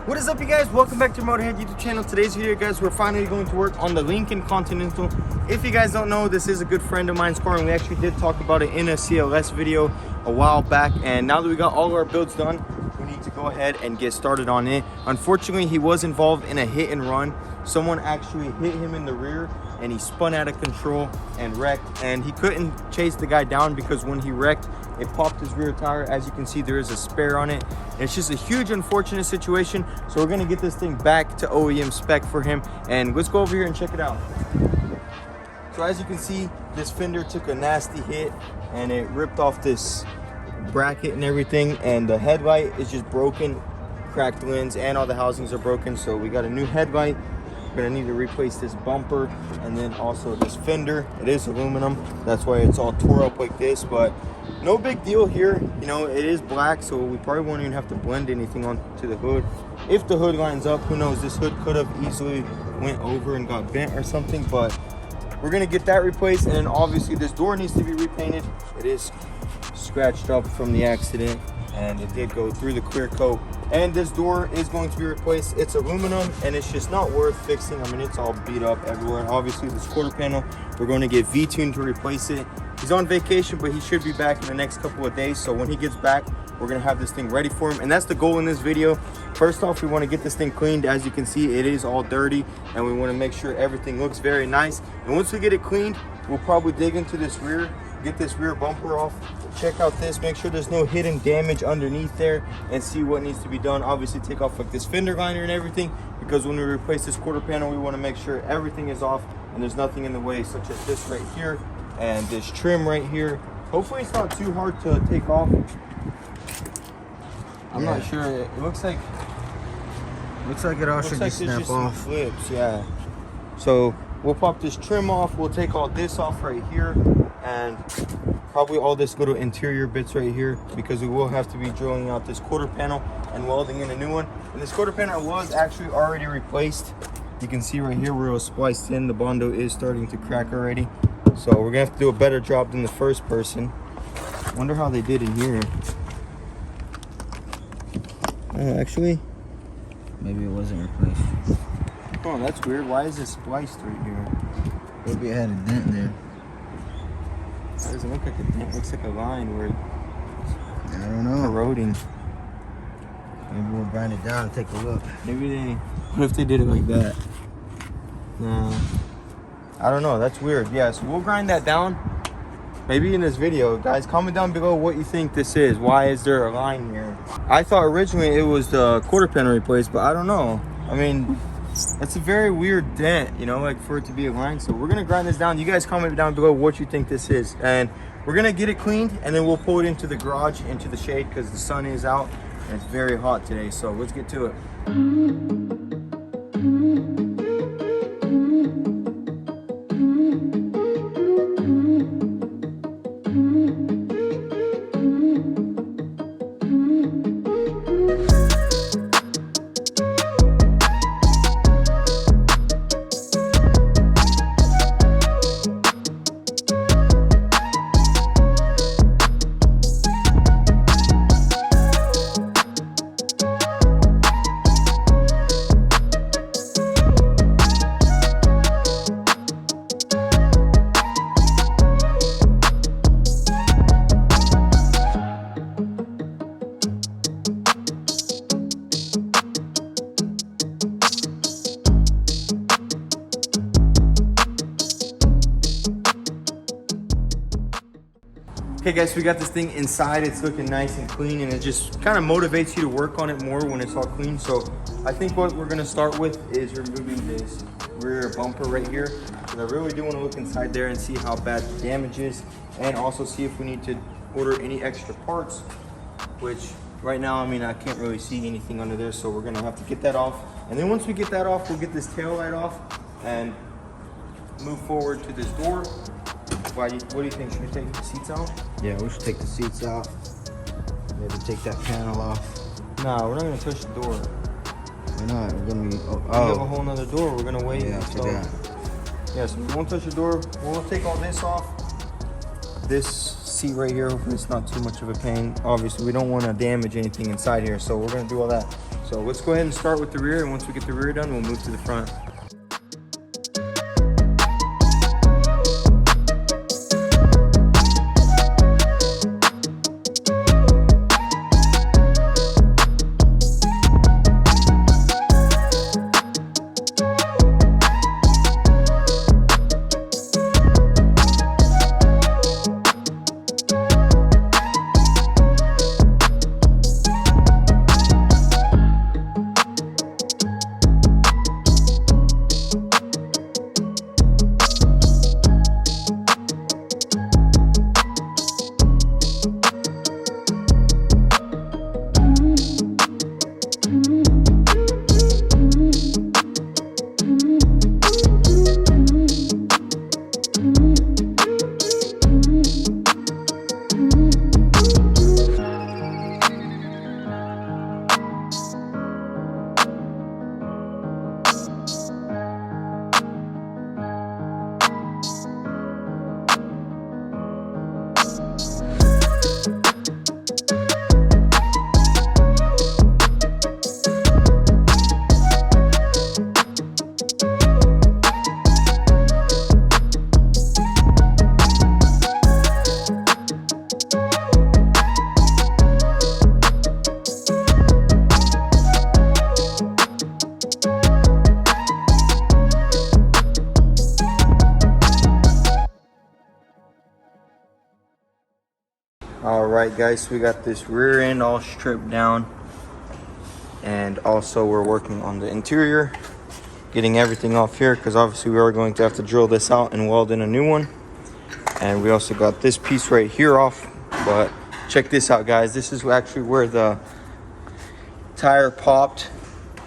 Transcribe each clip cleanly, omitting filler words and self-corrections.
What is up, you guys? Welcome back to Motorhead YouTube channel. Today's video, guys, we're finally going to work on the Lincoln Continental. If you guys don't know, this is a good friend of mine's car, and we actually did talk about it in a CLS video a while back. And now that we got all our builds done, we need to go ahead and get started on it. Unfortunately, he was involved in a hit and run. Someone actually hit him in the rear and he spun out of control and wrecked, and he couldn't chase the guy down because when he wrecked, it popped his rear tire. As you can see, there is a spare on it. And it's just a huge unfortunate situation. So we're gonna get this thing back to OEM spec for him, and let's go over here and check it out. So as you can see, this fender took a nasty hit and it ripped off this bracket and everything, and the headlight is just broken, cracked lens, and all the housings are broken. So we got a new headlight. We're gonna need to replace this bumper and then also this fender. It is aluminum, that's why it's all tore up like this, but no big deal here. You know, it is black, so we probably won't even have to blend anything onto the hood. If the hood lines up, who knows, this hood could have easily went over and got bent or something, but we're gonna get that replaced. And then obviously this door needs to be repainted. It is scratched up from the accident and it did go through the clear coat, and this door is going to be replaced. It's aluminum and it's just not worth fixing. I mean, it's all beat up everywhere. And obviously this quarter panel, we're going to get Vtuned to replace it. He's on vacation, but he should be back in the next couple of days. So when he gets back, we're gonna have this thing ready for him, and that's the goal in this video. First off, we want to get this thing cleaned. As you can see, it is all dirty, and we want to make sure everything looks very nice. And once we get it cleaned, we'll probably dig into this rear, get this rear bumper off, check out this, make sure there's no hidden damage underneath there, and see what needs to be done. Obviously take off like this fender liner and everything, because when we replace this quarter panel, we want to make sure everything is off and there's nothing in the way, such as this right here and this trim right here. Hopefully it's not too hard to take off. I'm not sure. It looks like it all should just snap off. Flips, yeah. So we'll pop this trim off. We'll take all this off right here, and probably all this little interior bits right here, because we will have to be drilling out this quarter panel and welding in a new one. And this quarter panel was actually already replaced. You can see right here where it was spliced in, the Bondo is starting to crack already. So we're gonna have to do a better job than the first person. Wonder how they did in here. Actually, maybe it wasn't replaced. Oh, that's weird. Why is it spliced right here? Maybe it had a dent there. It doesn't look like a dent. It looks like a line where I don't know. Corroding. Maybe we'll grind it down and take a look. Maybe they... What if they did it like that? No. I don't know. That's weird. Yeah, so we'll grind that down. Maybe in this video. Guys, comment down below what you think this is. Why is there a line here? I thought originally it was the quarter panel replaced, but I don't know. I mean, that's a very weird dent, you know, like for it to be a line. So we're gonna grind this down. You guys comment down below what you think this is, and we're gonna get it cleaned, and then we'll pull it into the garage, into the shade, because the sun is out and it's very hot today. So let's get to it. Okay guys, so we got this thing inside. It's looking nice and clean, and it just kind of motivates you to work on it more when it's all clean. So I think what we're gonna start with is removing this rear bumper right here. And I really do want to look inside there and see how bad the damage is, and also see if we need to order any extra parts, which right now, I mean, I can't really see anything under there, so we're gonna have to get that off. And then once we get that off, we'll get this tail light off and move forward to this door. What do you think? Should we take the seats out? Yeah, we should take the seats out. Maybe take that panel off. Nah, we're not gonna touch the door. Why not? We're gonna be. We have a whole nother door. We're gonna wait. Yeah, until... Yeah, so we won't touch the door. We'll take all this off. This seat right here. Hopefully it's not too much of a pain. Obviously we don't want to damage anything inside here, so we're going to do all that. So let's go ahead and start with the rear, and once we get the rear done, we'll move to the front. All right, guys, so we got this rear end all stripped down, and also we're working on the interior, getting everything off here, because obviously we are going to have to drill this out and weld in a new one. And we also got this piece right here off. But check this out, guys. This is actually where the tire popped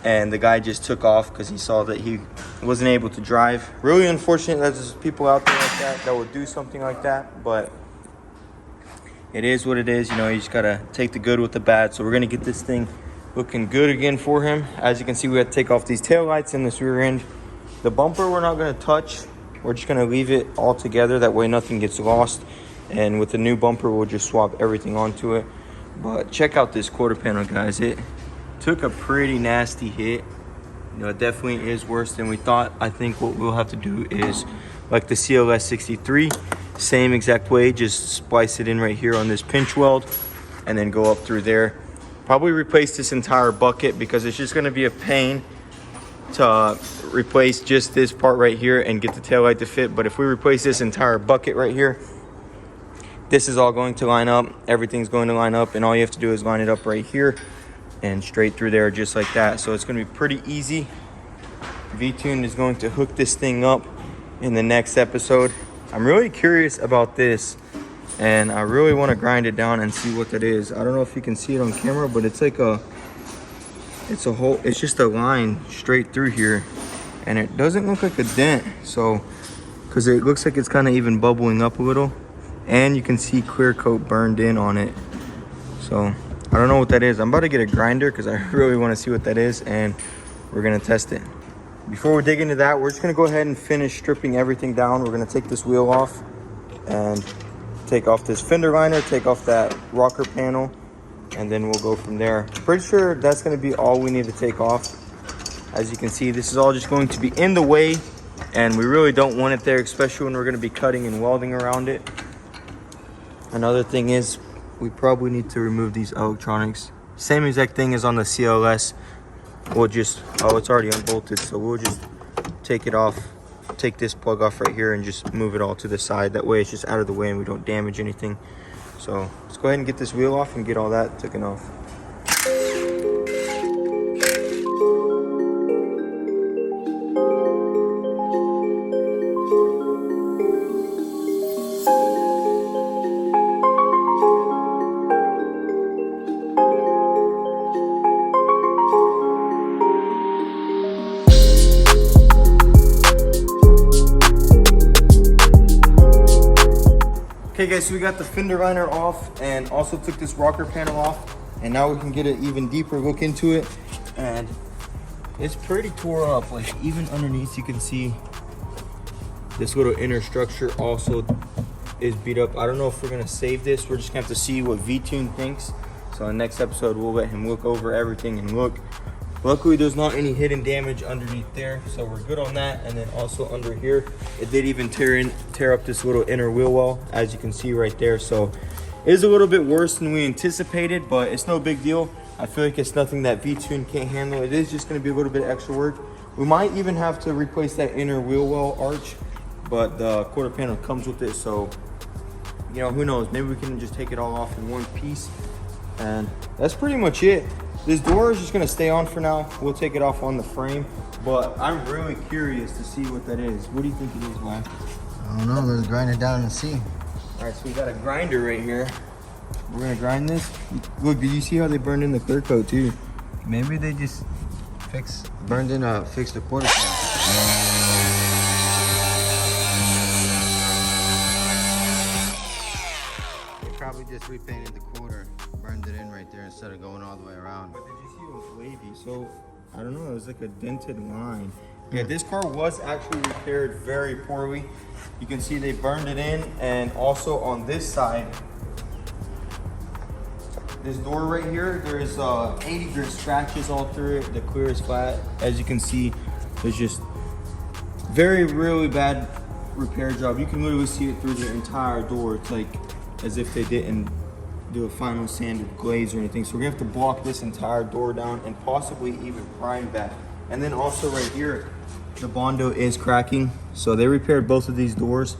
and the guy just took off because he saw that he wasn't able to drive. Really unfortunate that there's people out there like that would do something like that, but it is what it is. You know, you just gotta take the good with the bad. So we're gonna get this thing looking good again for him. As you can see, we had to take off these taillights and this rear end. The bumper we're not gonna touch. We're just gonna leave it all together. That way nothing gets lost. And with the new bumper, we'll just swap everything onto it. But check out this quarter panel, guys. It took a pretty nasty hit. You know, it definitely is worse than we thought. I think what we'll have to do is like the CLS 63, same exact way, just splice it in right here on this pinch weld and then go up through there. Probably replace this entire bucket because it's just gonna be a pain to replace just this part right here and get the taillight to fit. But if we replace this entire bucket right here, this is all going to line up, everything's going to line up, and all you have to do is line it up right here and straight through there just like that. So it's going to be pretty easy. Vtuned is going to hook this thing up in the next episode. I'm really curious about this, and I really want to grind it down and see what that is. I don't know if you can see it on camera, but it's like it's just a line straight through here, and it doesn't look like a dent. So because it looks like it's kind of even bubbling up a little, and you can see clear coat burned in on it. So I don't know what that is. I'm about to get a grinder because I really want to see what that is, and we're gonna test it. Before we dig into that, we're just gonna go ahead and finish stripping everything down. We're gonna take this wheel off and take off this fender liner, take off that rocker panel, and then we'll go from there. Pretty sure that's gonna be all we need to take off. As you can see, this is all just going to be in the way, and we really don't want it there, especially when we're gonna be cutting and welding around it. Another thing is we probably need to remove these electronics. Same exact thing as on the CLS. We'll just, oh, it's already unbolted, so we'll just take it off, take this plug off right here and just move it all to the side. That way it's just out of the way and we don't damage anything. So let's go ahead and get this wheel off and get all that taken off. Okay guys, so we got the fender liner off and also took this rocker panel off, and now we can get an even deeper look into it. And it's pretty tore up, like even underneath you can see this little inner structure also is beat up. I don't know if we're gonna save this. We're just gonna have to see what Vtuned thinks. So in the next episode, we'll let him look over everything and look. Luckily, there's not any hidden damage underneath there, so we're good on that. And then also under here, it did even tear up this little inner wheel well, as you can see right there. So it is a little bit worse than we anticipated, but it's no big deal. I feel like it's nothing that Vtuned can't handle. It is just gonna be a little bit extra work. We might even have to replace that inner wheel well arch, but the quarter panel comes with it, so you know, who knows, maybe we can just take it all off in one piece. And that's pretty much it. This door is just gonna stay on for now. We'll take it off on the frame, but I'm really curious to see what that is. What do you think it is, Black? I don't know, let's grind it down and see. All right, so we got a grinder right here. We're gonna grind this. Look, did you see how they burned in the clear coat too? Maybe they just fixed the quarter panel. They probably just repainted the quarter, burned it in right there instead of going all the way around. But did you see it was wavy? So I don't know, it was like a dented line. Yeah, this car was actually repaired very poorly. You can see they burned it in, and also on this side, this door right here, there's there's scratches all through it. The clear is flat. As you can see, there's just really bad repair job. You can literally see it through the entire door. It's like as if they didn't do a final sanded glaze or anything. So we're gonna have to block this entire door down and possibly even prime that. And then also right here, the Bondo is cracking. So they repaired both of these doors.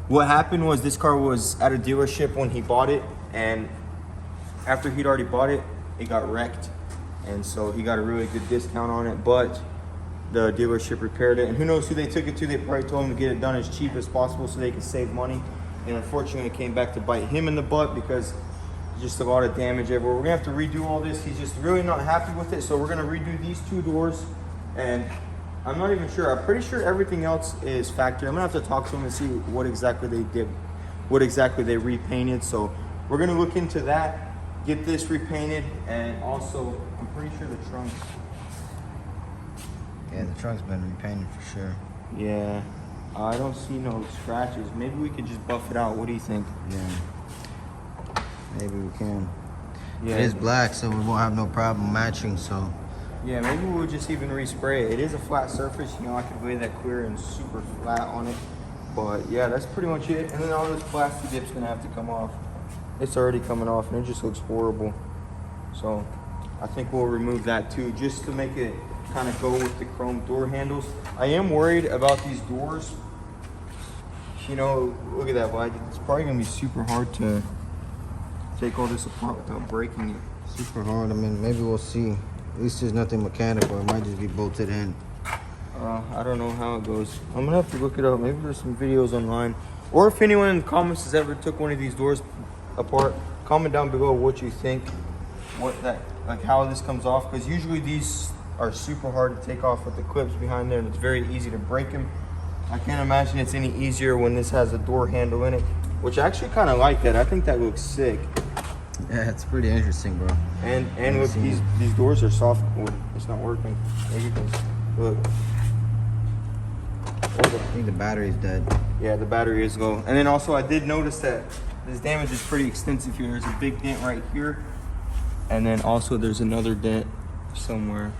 What happened was this car was at a dealership when he bought it, and after he'd already bought it, it got wrecked. And so he got a really good discount on it, but the dealership repaired it. And who knows who they took it to. They probably told him to get it done as cheap as possible so they could save money. And unfortunately, it came back to bite him in the butt because just a lot of damage everywhere. We're gonna have to redo all this. He's just really not happy with it. So we're gonna redo these two doors. And I'm not even sure. I'm pretty sure everything else is factory. I'm gonna have to talk to him and see what exactly they did, what exactly they repainted. So we're gonna look into that, get this repainted, and also I'm pretty sure the trunk. Yeah, the trunk's been repainted for sure. Yeah, I don't see no scratches. Maybe we could just buff it out. What do you think? Yeah, maybe we can. Yeah, it is black, so we won't have no problem matching. So yeah, maybe we'll just even respray it. It is a flat surface, you know. I could lay that clear and super flat on it, but yeah, that's pretty much it. And then all this plastic dip's gonna have to come off. It's already coming off and it just looks horrible. So I think we'll remove that too, just to make it kind of go with the chrome door handles. I am worried about these doors. You know, look at that, Vlad. It's probably gonna be super hard to take all this apart without breaking it. Super hard. I mean, maybe we'll see. At least there's nothing mechanical. It might just be bolted in. I don't know how it goes. I'm gonna have to look it up. Maybe there's some videos online. Or if anyone in the comments has ever took one of these doors apart, comment down below what you think, like how this comes off, because usually these are super hard to take off with the clips behind there, and it's very easy to break them. I can't imagine it's any easier when this has a door handle in it, which I actually kind of like that. I think that looks sick. Yeah, it's pretty interesting, bro. And look, these doors are soft. Oh, it's not working. Maybe look. I think the battery's dead. Yeah, the battery is low. And then also I did notice that this damage is pretty extensive here. There's a big dent right here. And then also there's another dent somewhere.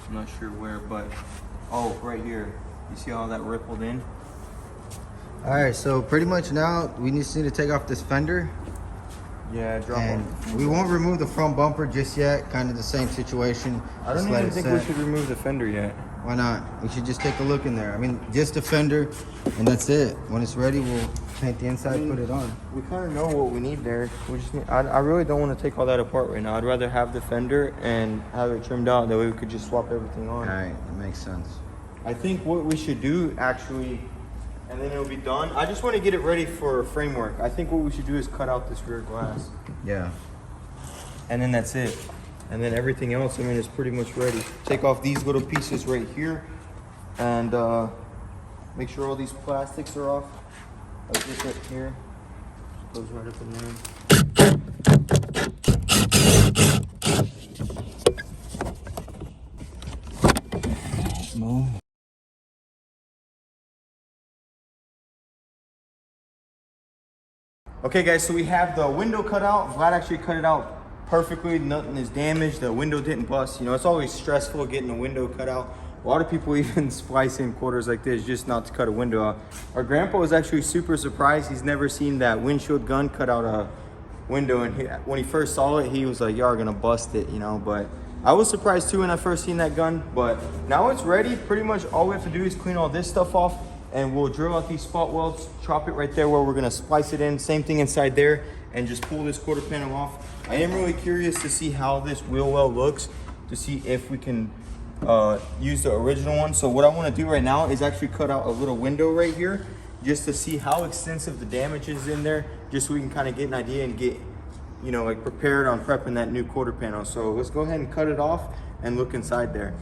I'm not sure where, but oh, right here. You see all that rippled in? All right, so pretty much now we just need to take off this fender. Yeah, drop and off. We won't remove the front bumper just yet. Kind of the same situation. I don't even think we should remove the fender yet. Why not? We should just take a look in there. I mean, just the fender, and that's it. When it's ready, we'll paint the inside, put it on. We kind of know what we need there. We just need, I really don't want to take all that apart right now. I'd rather have the fender and have it trimmed out. That way we could just swap everything on. All right, that makes sense. I think what we should do actually, and then it'll be done. I just want to get it ready for framework. I think what we should do is cut out this rear glass. Yeah. And then that's it. And then everything else, I mean, is pretty much ready. Take off these little pieces right here and make sure all these plastics are off. Like this right here. Goes right up in there. Small. Okay guys, so we have the window cut out. Vlad actually cut it out perfectly. Nothing is damaged. The window didn't bust. You know, it's always stressful getting a window cut out. A lot of people even splice in quarters like this just not to cut a window out. Our grandpa was actually super surprised. He's never seen that windshield gun cut out a window, and when he first saw it, he was like, y'all are gonna bust it, you know. But I was surprised too when I first seen that gun. But now it's ready. Pretty much all we have to do is clean all this stuff off, and we'll drill out these spot welds, chop it right there where we're gonna splice it in. Same thing inside there, and just pull this quarter panel off. I am really curious to see how this wheel well looks, to see if we can use the original one. So what I want to do right now is actually cut out a little window right here just to see how extensive the damage is in there, just so we can kind of get an idea and get, you know, like prepared on prepping that new quarter panel. So let's go ahead and cut it off and look inside there.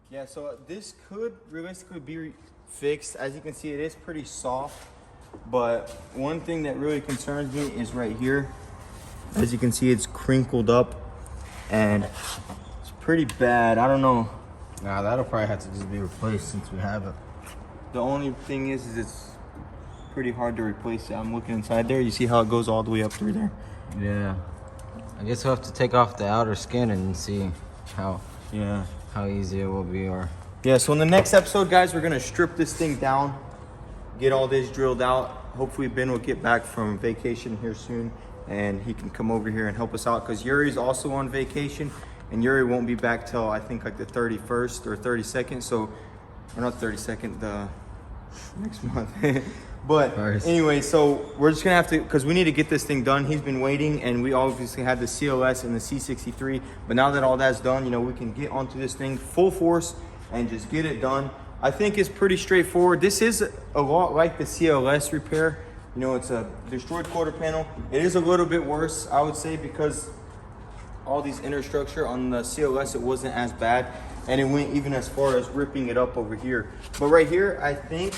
Yeah, so this could realistically be fixed. As you can see, it is pretty soft, but one thing that really concerns me is right here. As you can see, it's crinkled up and it's pretty bad. I don't know. Nah, that'll probably have to just be replaced since we have it. The only thing is it's pretty hard to replace it. I'm looking inside there. You see how it goes all the way up through there? Yeah. I guess we'll have to take off the outer skin and see how easy it will be. Or yeah, so in the next episode, guys, we're gonna strip this thing down, get all this drilled out. Hopefully Ben will get back from vacation here soon and he can come over here and help us out, because Yuri's also on vacation and Yuri won't be back till I think like the 31st or 32nd. So, or not 32nd, the next month. But anyway, so we're just gonna have to, because we need to get this thing done. He's been waiting, and we obviously had the CLS and the C63, but now that all that's done, you know, we can get onto this thing full force and just get it done. I think it's pretty straightforward. This is a lot like the CLS repair. You know, it's a destroyed quarter panel. It is a little bit worse, I would say, because all these inner structure on the CLS, it wasn't as bad, and it went even as far as ripping it up over here. But right here, I think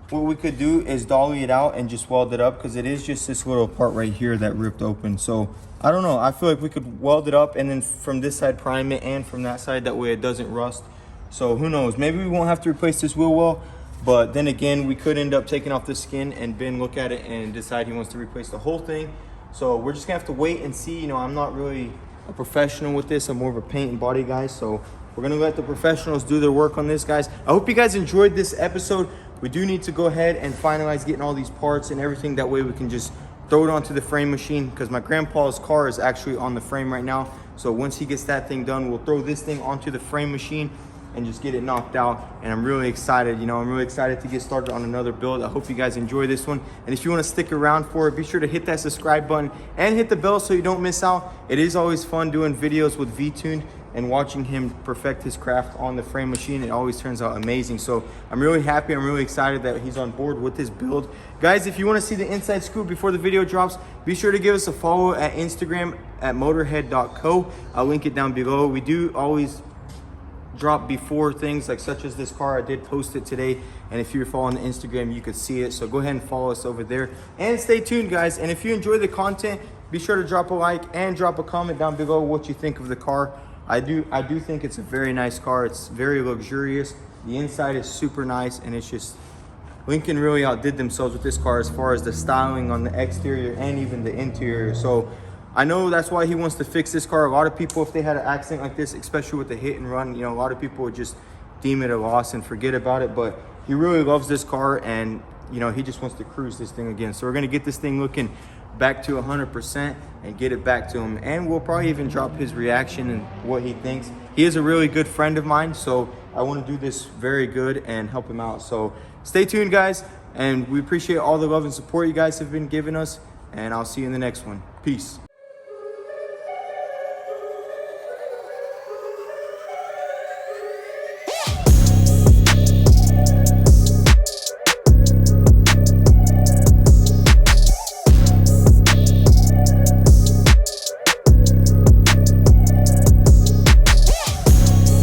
what we could do is dolly it out and just weld it up, because it is just this little part right here that ripped open. So I don't know, I feel like we could weld it up and then from this side prime it, and from that side, that way it doesn't rust. So who knows, maybe we won't have to replace this wheel well, but then again, we could end up taking off the skin and Ben look at it and decide he wants to replace the whole thing. So we're just gonna have to wait and see. You know, I'm not really a professional with this. I'm more of a paint and body guy. So we're gonna let the professionals do their work on this, guys. I hope you guys enjoyed this episode. We do need to go ahead and finalize getting all these parts and everything. That way we can just throw it onto the frame machine, because my grandpa's car is actually on the frame right now. So once he gets that thing done, we'll throw this thing onto the frame machine and just get it knocked out. And I'm really excited. You know, I'm really excited to get started on another build. I hope you guys enjoy this one. And if you want to stick around for it, be sure to hit that subscribe button and hit the bell so you don't miss out. It is always fun doing videos with Vtuned and watching him perfect his craft on the frame machine. It always turns out amazing. So I'm really happy. I'm really excited that he's on board with this build. Guys, if you want to see the inside scoop before the video drops, be sure to give us a follow at Instagram at motorhead.co. I'll link it down below. We do always drop before things like such as this car. I did post it today, and if you're following the Instagram, you could see it. So go ahead and follow us over there and stay tuned, guys. And if you enjoy the content, be sure to drop a like and drop a comment down below what you think of the car. I do think it's a very nice car. It's very luxurious. The inside is super nice, and it's just, Lincoln really outdid themselves with this car as far as the styling on the exterior and even the interior. So I know that's why he wants to fix this car. A lot of people, if they had an accident like this, especially with the hit and run, you know, a lot of people would just deem it a loss and forget about it. But he really loves this car, and you know, he just wants to cruise this thing again. So we're gonna get this thing looking back to 100% and get it back to him, and we'll probably even drop his reaction and what he thinks. He is a really good friend of mine, so I want to do this very good and help him out. So stay tuned, guys, and we appreciate all the love and support you guys have been giving us, and I'll see you in the next one. Peace.